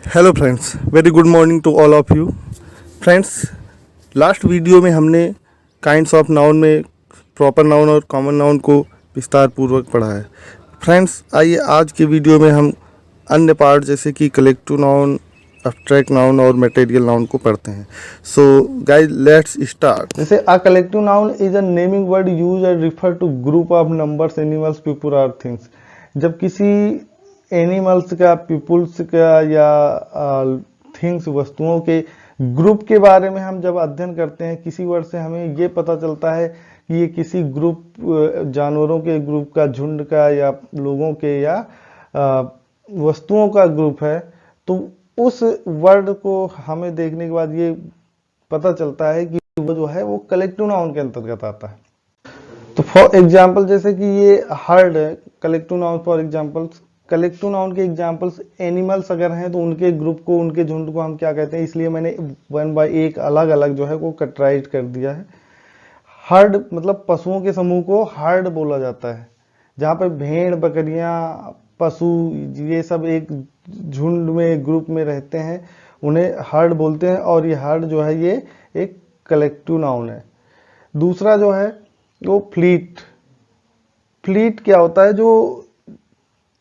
Hello friends, very good morning to all of you friends. Last video में हमने kinds of noun में proper noun और common noun को विस्तार पूर्वक पढ़ा है। फ्रेंड्स, आइए आज के वीडियो में हम अन्य पार्ट जैसे कि कलेक्टिव नाउन, एब्स्ट्रैक्ट नाउन और मटेरियल नाउन को पढ़ते हैं। So guys, let's start. जैसे a collective noun is a naming word use and refer to group of numbers, animals, people और थिंग्स। जब किसी एनिमल्स का, पीपुल्स का या थिंग्स, वस्तुओं के ग्रुप के बारे में हम जब अध्ययन करते हैं, किसी वर्ड से हमें ये पता चलता है कि ये किसी ग्रुप, जानवरों के ग्रुप का, झुंड का, या लोगों के, या वस्तुओं का ग्रुप है, तो उस वर्ड को हमें देखने के बाद ये पता चलता है कि वो जो है वो कलेक्टिव नाउन के अंतर्गत आता है। तो फॉर एग्जाम्पल, जैसे कि ये हर्ड है, collective noun for examples. Collective noun के एग्जाम्पल्स एनिमल्स अगर हैं तो उनके ग्रुप को, उनके झुंड को हम क्या कहते हैं, इसलिए मैंने वन बाय एक अलग अलग जो है वो कटराइज कर दिया है। हर्ड मतलब पशुओं के समूह को हर्ड बोला जाता है, जहाँ पे भेड़, बकरियां, पशु, ये सब एक झुंड में, ग्रुप में रहते हैं, उन्हें हर्ड बोलते हैं। और ये हर्ड जो है ये एक कलेक्टिव नाउन है। दूसरा जो है वो फ्लीट। फ्लीट क्या होता है? जो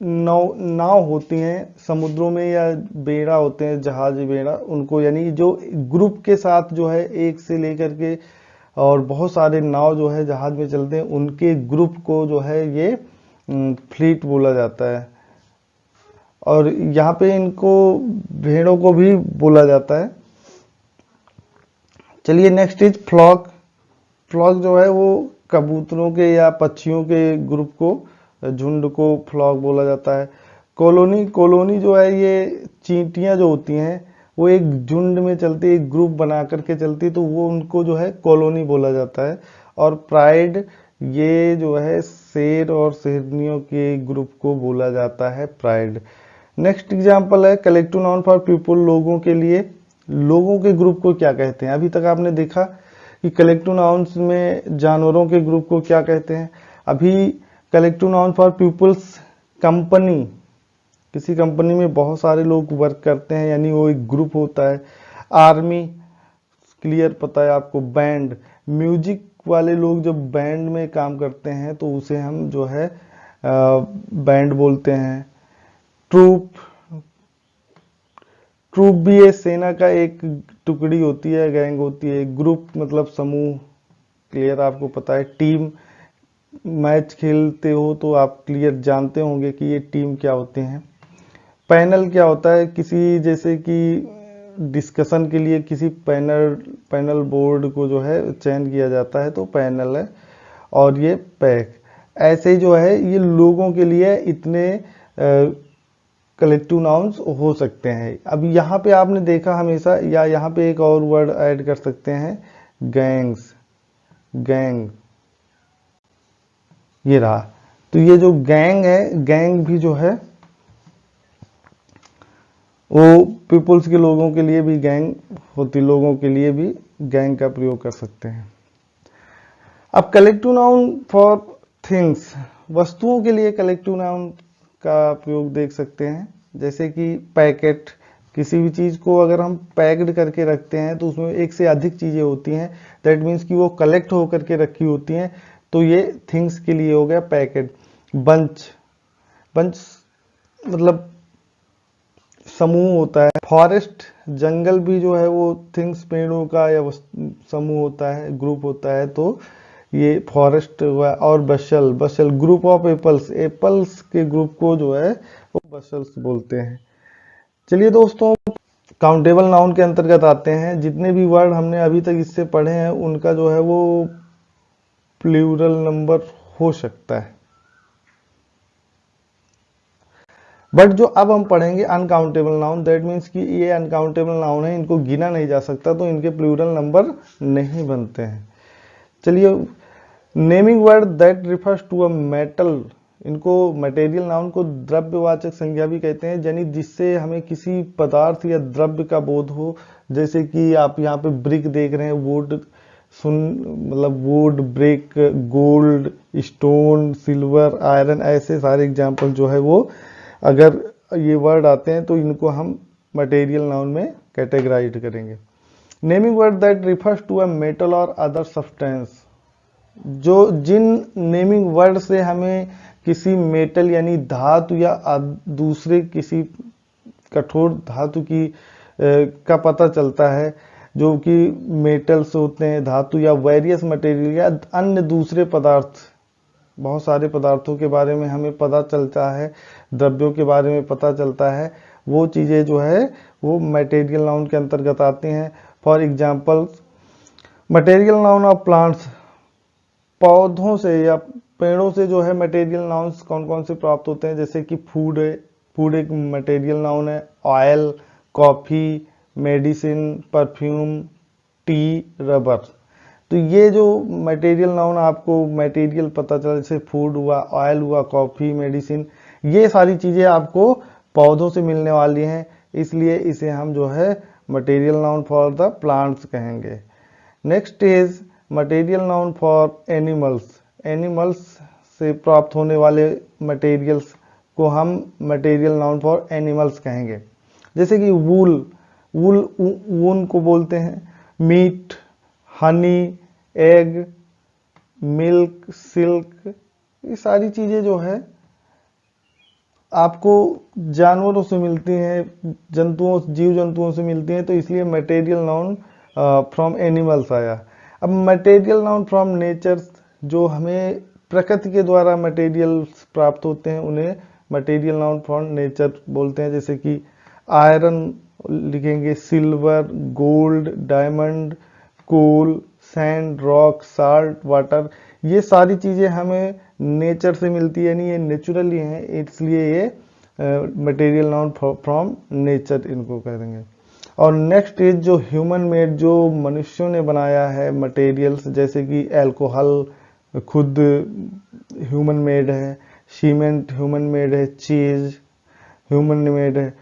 नाव होती हैं समुद्रों में, या बेड़ा होते हैं, जहाज, बेड़ा, उनको, यानी जो ग्रुप के साथ जो है एक से लेकर के और बहुत सारे नाव जो है जहाज में चलते हैं, उनके ग्रुप को जो है ये फ्लीट बोला जाता है। और यहाँ पे इनको भेड़ों को भी बोला जाता है। चलिए नेक्स्ट इज फ्लॉक। फ्लॉक जो है वो कबूतरों के या पक्षियों के ग्रुप को, झुंड को फ्लॉक बोला जाता है। कॉलोनी। कॉलोनी जो है ये चींटियां जो होती हैं वो एक झुंड में चलती, एक ग्रुप बना करके चलती, तो वो उनको जो है कॉलोनी बोला जाता है। और प्राइड, ये जो है शेर और शेरनियों के ग्रुप को बोला जाता है प्राइड। नेक्स्ट एग्जाम्पल है कलेक्टिव नाउन फॉर पीपल, लोगों के लिए। लोगों के ग्रुप को क्या कहते हैं? अभी तक आपने देखा कि कलेक्टिव नाउन्स में जानवरों के ग्रुप को क्या कहते हैं। अभी collective noun for peoples, company. किसी कंपनी में बहुत सारे लोग वर्क करते हैं, यानी वो एक ग्रुप होता है। आर्मी, क्लियर पता है आपको। बैंड, म्यूजिक वाले लोग जब बैंड में काम करते हैं तो उसे हम जो है बैंड बोलते हैं। ट्रूप। ट्रूप भी है सेना का एक टुकड़ी होती है, गैंग होती है। ग्रुप मतलब समूह, क्लियर आपको पता है। टीम, मैच खेलते हो तो आप क्लियर जानते होंगे कि ये टीम क्या होते हैं। पैनल क्या होता है? किसी, जैसे कि डिस्कशन के लिए किसी पैनल बोर्ड को जो है चयन किया जाता है तो पैनल है। और ये पैक। ऐसे जो है ये लोगों के लिए इतने कलेक्टिव नाउन्स हो सकते हैं। अब यहाँ पे आपने देखा हमेशा, या यहाँ पे एक और वर्ड ऐड कर सकते हैं, गैंग्स। गैंग, ये रहा। तो ये जो गैंग है, गैंग भी जो है वो पीपुल्स के लोगों के लिए भी गैंग होती, लोगों के लिए भी गैंग का प्रयोग कर सकते हैं। अब कलेक्टिव नाउन फॉर थिंग्स, वस्तुओं के लिए कलेक्टिव नाउन का प्रयोग देख सकते हैं। जैसे कि पैकेट। किसी भी चीज को अगर हम पैक्ड करके रखते हैं तो उसमें एक से अधिक चीजें होती हैं, दैट मीन्स कि वो कलेक्ट होकर के रखी होती हैं, तो ये थिंग्स के लिए हो गया पैकेट। बंच। बंच मतलब समूह होता है। फॉरेस्ट, जंगल भी जो है वो थिंग्स, पेड़ों का या समूह होता है, ग्रुप होता है, तो ये फॉरेस्ट हुआ। और बशल। बशल ग्रुप ऑफ एप्पल्स। एप्पल्स के ग्रुप को जो है वो बशल्स बोलते हैं। चलिए दोस्तों, काउंटेबल नाउन के अंतर्गत आते हैं। जितने भी वर्ड हमने अभी तक इससे पढ़े हैं उनका जो है वो प्लूरल नंबर हो सकता है, बट जो अब हम पढ़ेंगे अनकाउंटेबल नाउन, दैट मीन्स कि ये अनकाउंटेबल नाउन है, इनको गिना नहीं जा सकता, तो इनके प्लूरल नंबर नहीं बनते हैं। चलिए, naming word that refers to a metal, इनको मटेरियल नाउन को द्रव्यवाचक संज्ञा भी कहते हैं, यानी जिससे हमें किसी पदार्थ या द्रव्य का बोध हो। जैसे कि आप यहाँ पे ब्रिक देख रहे हैं, वुड, मतलब would, brick, gold, stone, silver, iron, ऐसे सारे एग्जाम्पल जो है वो, अगर ये वर्ड आते हैं तो इनको हम मटेरियल नाउन में कैटेगराइज करेंगे। Naming word that refers to a metal और अदर सब्सटेंस, जो जिन नेमिंग वर्ड से हमें किसी मेटल यानी धातु या दूसरे किसी कठोर धातु की का पता चलता है, जो कि मेटल्स होते हैं, धातु या वेरियस मटेरियल या अन्य दूसरे पदार्थ, बहुत सारे पदार्थों के बारे में हमें पता चलता है, द्रव्यों के बारे में पता चलता है, वो चीज़ें जो है वो मटेरियल नाउन के अंतर्गत आती हैं। For example material noun of plants, पौधों से या पेड़ों से जो है मटेरियल नाउन्स कौन कौन से प्राप्त होते हैं, जैसे कि फूड है, फूड एक मटेरियल नाउन है, oil, coffee, medicine, perfume, T, rubber. तो ये जो मटेरियल नाउन आपको मटेरियल पता चला, जैसे फूड हुआ, ऑयल हुआ, कॉफ़ी, मेडिसिन, ये सारी चीज़ें आपको पौधों से मिलने वाली हैं, इसलिए इसे हम जो है material noun for the plants कहेंगे। Next is material noun for animals, animals से प्राप्त होने वाले मटेरियल्स को हम मटेरियल नाउन फॉर एनिमल्स कहेंगे। जैसे कि वूल, ऊन को बोलते हैं, meat, honey, egg, milk, silk, ये सारी चीज़ें जो है आपको जानवरों से मिलती हैं, जीव जंतुओं से मिलती हैं, तो इसलिए मटेरियल नाउन फ्रॉम एनिमल्स आया। अब मटेरियल नाउन फ्रॉम नेचर, जो हमें प्रकृति के द्वारा मटेरियल्स प्राप्त होते हैं, उन्हें मटेरियल नाउन फ्रॉम नेचर बोलते हैं। जैसे कि आयरन लिखेंगे, सिल्वर, गोल्ड, डायमंड, कोल, सैंड, रॉक, साल्ट, वाटर, ये सारी चीज़ें हमें नेचर से मिलती है, यानी ये नेचुरली हैं, इसलिए ये मटेरियल नाउन फ्रॉम नेचर इनको कहेंगे। और नेक्स्ट इज जो ह्यूमन मेड, जो मनुष्यों ने बनाया है मटेरियल्स, जैसे कि अल्कोहल खुद ह्यूमन मेड है, सीमेंट ह्यूमन मेड है, चीज ह्यूमन मेड है,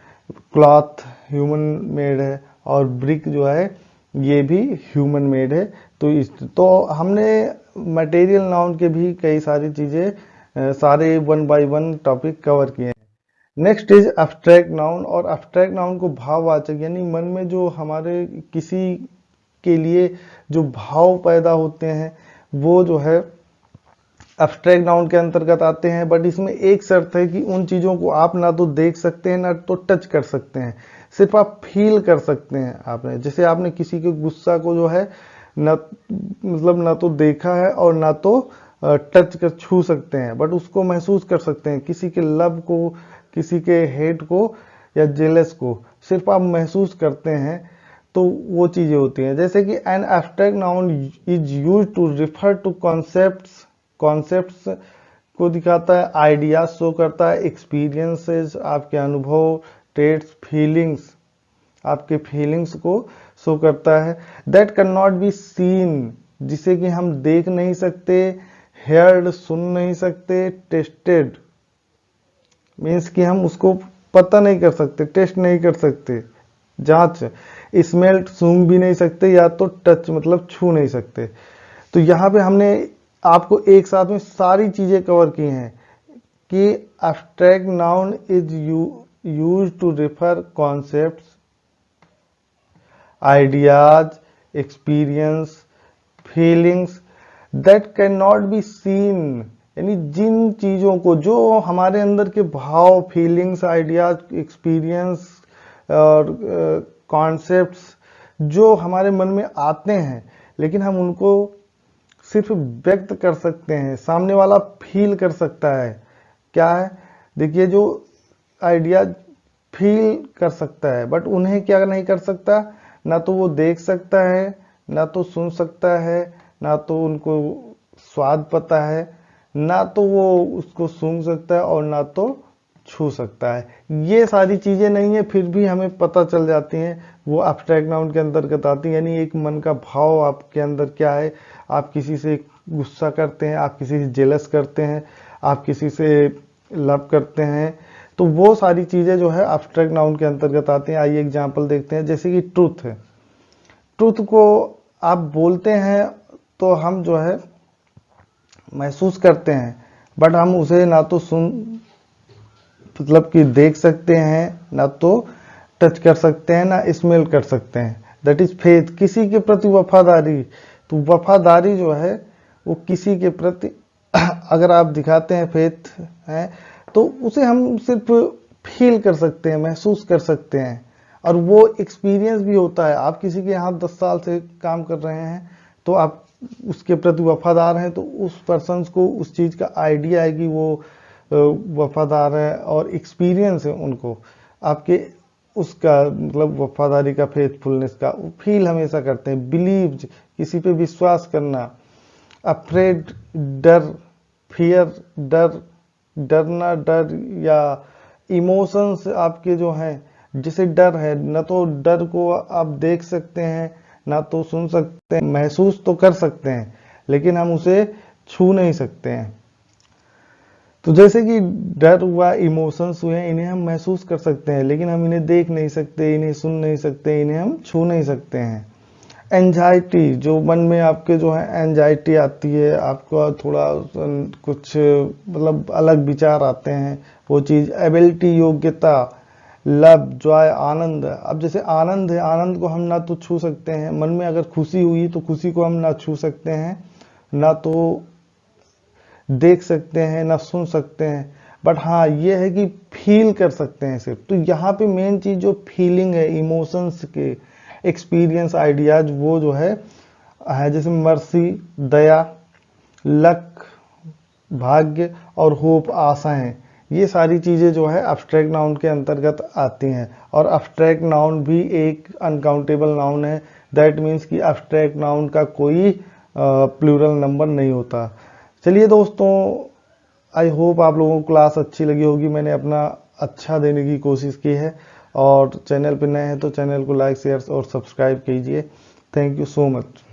क्लॉथ ह्यूमन मेड है, और ब्रिक जो है ये भी ह्यूमन मेड है। तो हमने मटेरियल नाउन के भी कई सारी चीज़ें सारे 1 बाय 1 टॉपिक कवर किए हैं। नेक्स्ट इज एब्स्ट्रैक्ट नाउन, और एब्स्ट्रैक्ट नाउन को भाववाचक, यानी मन में जो हमारे किसी के लिए जो भाव पैदा होते हैं वो जो है एब्स्ट्रैक्ट नाउन के अंतर्गत आते हैं। बट इसमें एक शर्त है कि उन चीज़ों को आप ना तो देख सकते हैं ना तो टच कर सकते हैं, सिर्फ आप फील कर सकते हैं। आपने जैसे आपने किसी के गुस्सा को जो है ना तो देखा है और ना तो टच कर छू सकते हैं, बट उसको महसूस कर सकते हैं। किसी के लव को, किसी के हेट को या जेलस को सिर्फ आप महसूस करते हैं, तो वो चीज़ें होती हैं। जैसे कि an abstract noun is use to refer to concepts को दिखाता है, आइडियाज शो करता है, एक्सपीरियंसेस आपके अनुभव, ट्रेट्स, फीलिंग्स आपके फीलिंग्स को शो करता है। That can not be scene, जिसे कि हम देख नहीं सकते, हेयर्ड सुन नहीं सकते, टेस्टेड मीन्स कि हम उसको पता नहीं कर सकते, टेस्ट नहीं कर सकते, जांच, स्मेल्ट सूंघ भी नहीं सकते, या तो टच मतलब छू नहीं सकते। तो यहाँ पे हमने आपको एक साथ में सारी चीजें कवर की हैं कि abstract noun is used to refer concepts, ideas, experience, feelings that can not be seen, यानी जिन चीज़ों को, जो हमारे अंदर के भाव, फीलिंग्स, आइडियाज, एक्सपीरियंस और कॉन्सेप्ट्स जो हमारे मन में आते हैं, लेकिन हम उनको सिर्फ व्यक्त कर सकते हैं, सामने वाला फील कर सकता है। क्या है, देखिए, जो आइडियाज फील कर सकता है, बट उन्हें क्या नहीं कर सकता, ना तो वो देख सकता है, ना तो सुन सकता है, ना तो उनको स्वाद पता है, ना तो वो उसको सूंघ सकता है, और ना तो छू सकता है। ये सारी चीजें नहीं है, फिर भी हमें पता चल जाती हैं, वो एब्स्ट्रैक्ट नाउन के अंतर्गत आती है। यानी एक मन का भाव आपके अंदर क्या है, आप किसी से गुस्सा करते हैं, आप किसी से जेलस करते हैं, आप किसी से लव करते हैं, तो वो सारी चीजें जो है एब्स्ट्रैक्ट नाउन के अंतर्गत आती हैं। आइए एग्जांपल देखते हैं। जैसे कि ट्रूथ है, ट्रूथ को आप बोलते हैं तो हम जो है महसूस करते हैं, बट हम उसे ना तो मतलब कि देख सकते हैं, ना तो टच कर सकते हैं, ना स्मेल कर सकते हैं। दैट इज फेथ, किसी के प्रति वफादारी। तो वफादारी जो है वो किसी के प्रति अगर आप दिखाते हैं, फेथ है, तो उसे हम सिर्फ फील कर सकते हैं, महसूस कर सकते हैं, और वो एक्सपीरियंस भी होता है। आप किसी के यहाँ 10 साल से काम कर रहे हैं तो आप उसके प्रति वफादार हैं, तो उस पर्सन को उस चीज़ का आइडिया है कि वो वफादार है, और एक्सपीरियंस है उनको आपके उसका, मतलब वफादारी का, फेथफुलनेस का फील हमेशा करते हैं। बिलीव, किसी पे विश्वास करना। अफ्रेड, डर, फियर, डर, डरना, डर या इमोशंस आपके जो हैं, जैसे डर है, न तो डर को आप देख सकते हैं, ना तो सुन सकते हैं, महसूस तो कर सकते हैं, लेकिन हम उसे छू नहीं सकते हैं। तो जैसे कि डर हुआ, इमोशंस हुए, इन्हें हम महसूस कर सकते हैं, लेकिन हम इन्हें देख नहीं सकते, इन्हें सुन नहीं सकते, इन्हें हम छू नहीं सकते हैं। एंजाइटी, जो मन में आपके जो है एंजाइटी आती है, आपको थोड़ा कुछ मतलब अलग विचार आते हैं, वो चीज़। एबिलिटी, योग्यता। लव, जॉय, आनंद। अब जैसे आनंद है, आनंद को हम ना तो छू सकते हैं, मन में अगर खुशी हुई तो खुशी को हम ना छू सकते हैं, ना तो देख सकते हैं, ना सुन सकते हैं, बट हाँ ये है कि फील कर सकते हैं सिर्फ। तो यहाँ पे मेन चीज जो फीलिंग है, इमोशंस के, एक्सपीरियंस, आइडियाज, वो जो है जैसे मर्सी, दया, लक, भाग्य, और होप, आशाएं, ये सारी चीजें जो है अब्स्ट्रैक्ट नाउन के अंतर्गत आती हैं। और अब्स्ट्रैक्ट नाउन भी एक अनकाउंटेबल नाउन है। दैट मीन्स कि अब्स्ट्रैक्ट नाउन का कोई प्लूरल नंबर नहीं होता। चलिए दोस्तों, आई होप आप लोगों को क्लास अच्छी लगी होगी। मैंने अपना अच्छा देने की कोशिश की है, और चैनल पे नए हैं तो चैनल को लाइक, शेयर और सब्सक्राइब कीजिए। Thank you so much.